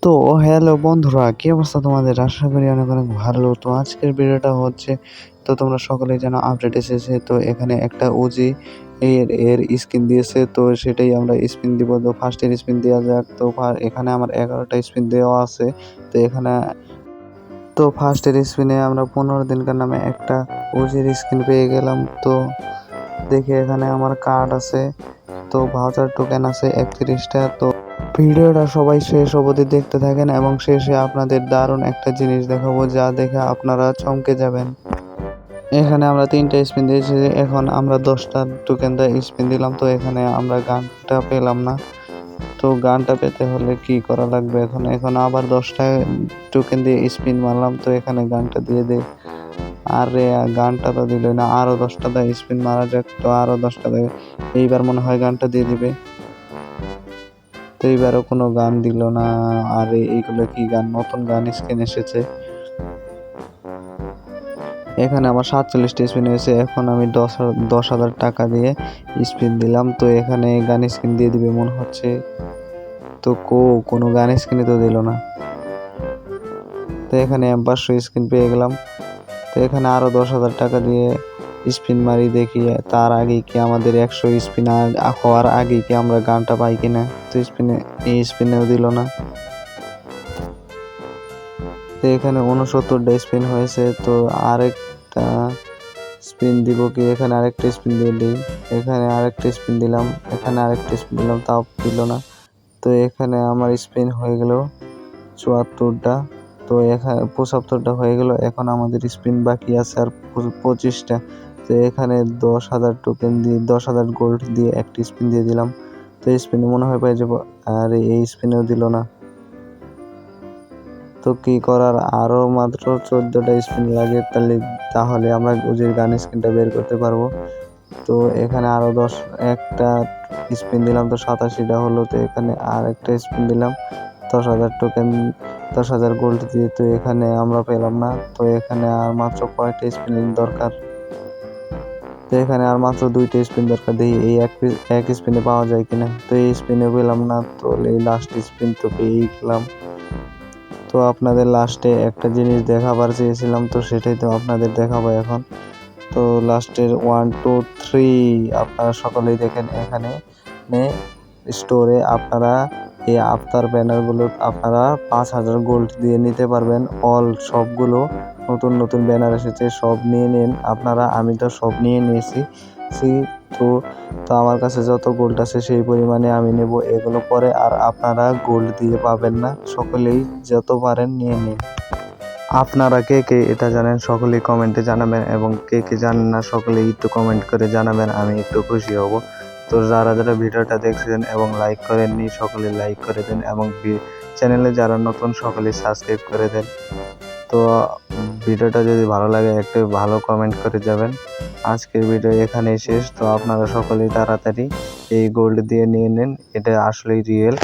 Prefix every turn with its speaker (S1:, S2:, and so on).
S1: তো হ্যালো বন্ধুরা, কি অবস্থা তোমাদের? আশা করি অনেক অনেক ভালো। তো আজকের ভিডিওটা হচ্ছে, তো তোমরা সকলেই জানো আপডেট এসেছে। তো এখানে একটা ওজি এর স্কিন দিয়েছে, তো সেটাই আমরা স্পিন দিব। তো ফার্স্টের স্পিন দেওয়া যাক। তো এখানে আমার 11টা স্পিন দেওয়া আছে। তো এখানে তো ফার্স্টের স্পিনে আমরা 15 দিনকার নামে একটা ওজির স্কিন পেয়ে গেলাম। তো দেখি এখানে আমার কার্ড আছে, তো ভাউচার টোকেন আছে 31টা। তো ভিডিওটা সবাই শেষ অবধি দেখতে থাকেন এবং শেষে আপনাদের দারুণ একটা জিনিস দেখাবো, যা দেখে আপনারা চমকে যাবেন। এখানে আমরা 3টা স্পিন দিয়েছি, এখন আমরা 10টা টোকেন দিয়ে স্পিন দিলাম। তো এখানে আমরা গানটা পেলাম না। তো গানটা পেতে হলে কি করা লাগবে? এখন আবার 10টা টোকেন দিয়ে স্পিন মারলাম। তো এখানে গানটা দিয়ে দেই। আরে গানটা তো দিল না, আরো 10টা দিয়ে স্পিন মারা যাক। তো আরো 10টা দিয়ে এইবার মনে হয় গানটা দিয়ে দিবে। তো এইবারও কোনো গান দিল না। আরে এইগুলো কি গান? নতুন গান স্কিন এসেছে। এখানে আমার 47টা স্পিন হয়েছে। এখন আমি 10,000 টাকা দিয়ে স্পিন দিলাম। তো এখানে গান স্কিন দিয়ে দিবে মনে হচ্ছে। তো কোনো গান স্কিনই তো দিল না। তো এখানে 500 স্কিন পেয়ে গেলাম। তো এখানে আরো 10,000 টাকা দিয়ে স্পিন মারি, দেখি তার আগে কি আমাদের 100 স্পিন হওয়ার আগে কি আমরা গানটা পাই কিনা। তো এই স্পিনেও দিল না। তো এখানে 69টা স্পিন হয়েছে। তো আরেকটা স্পিন দিব কি? এখানে আরেকটা স্পিন দিয়ে দিই। এখানে আরেকটা স্পিন দিলাম, এখানে আরেকটা স্পিন দিলাম, তাও দিল না। তো এখানে আমার স্পিন হয়ে গেল 74টা। তো এখানে 75টা হয়ে গেল। এখন আমাদের স্পিন বাকি আছে আর 25টা। তো এখানে 10,000 টোকেন দিয়ে 10,000 গোল্ড দিয়ে একটা স্পিন দিয়ে দিলাম। তো স্পিনে মনে হয় পেয়ে যাবো, আর এই স্পিনেও দিল না। তো কি করার, আরো মাত্র 14টা স্পিন লাগে, তাহলে আমরা ওজির গান স্কিনটা বের করতে পারবো। তো এখানে আরো একটা স্পিন দিলাম, তো 87টা হলো। তো এখানে আর একটা স্পিন দিলাম 10,000 টোকেন 10,000 গোল্ড দিয়ে। তো এখানে আমরা পেলাম না। তো এখানে আর মাত্র কয়েকটা স্পিন দরকার। তো এখানে আর মাত্র 2টা স্পিন দরকার, দেখি এই এক স্পিনে পাওয়া যায় কিনা। তো এই স্পিনে পেলাম না। তো এই লাস্ট স্পিন তো পেয়েই গেলাম। তো আপনাদের লাস্টে একটা জিনিস দেখাবার চেয়েছিলাম, তো সেটাই তো আপনাদের দেখাবো এখন। তো লাস্টের 1 2 3 আপনারা সকলেই দেখেন। এখানে স্টোরে আপনারা এই আফতার ব্যানারগুলো আপনারা 5,000 গোল্ড দিয়ে নিতে পারবেন। সবগুলো নতুন নতুন ব্যানার এসেছে, সব নিয়ে নিন আপনারা। আমি তো সব নিয়ে নিয়েছি। তো তো আমার কাছে যত গোল্ড আছে সেই পরিমাণে আমি নেব এগুলো পরে। আর আপনারা গোল্ড দিয়ে পাবেন না, সকলেই যত পারেন নিয়ে নিন। আপনারা কে কে এটা জানেন সকলেই কমেন্টে জানাবেন, এবং কে কে জানেন না সকলেই একটু কমেন্ট করে জানাবেন, আমি একটু খুশি হব। তো যারা যারা ভিডিওটা দেখছেন এবং লাইক করেননি সকলে লাইক করে দেন, এবং চ্যানেলে যারা নতুন সকলে সাবস্ক্রাইব করে দেন। তো ভিডিওটা যদি ভালো লাগে একটু ভালো কমেন্ট করে যাবেন। আজকের ভিডিও এখানেই শেষ। তো আপনারা সকলেই তাড়াতাড়ি এই গোল্ড দিয়ে নিয়ে নেন, এটা আসলেই রিয়েল।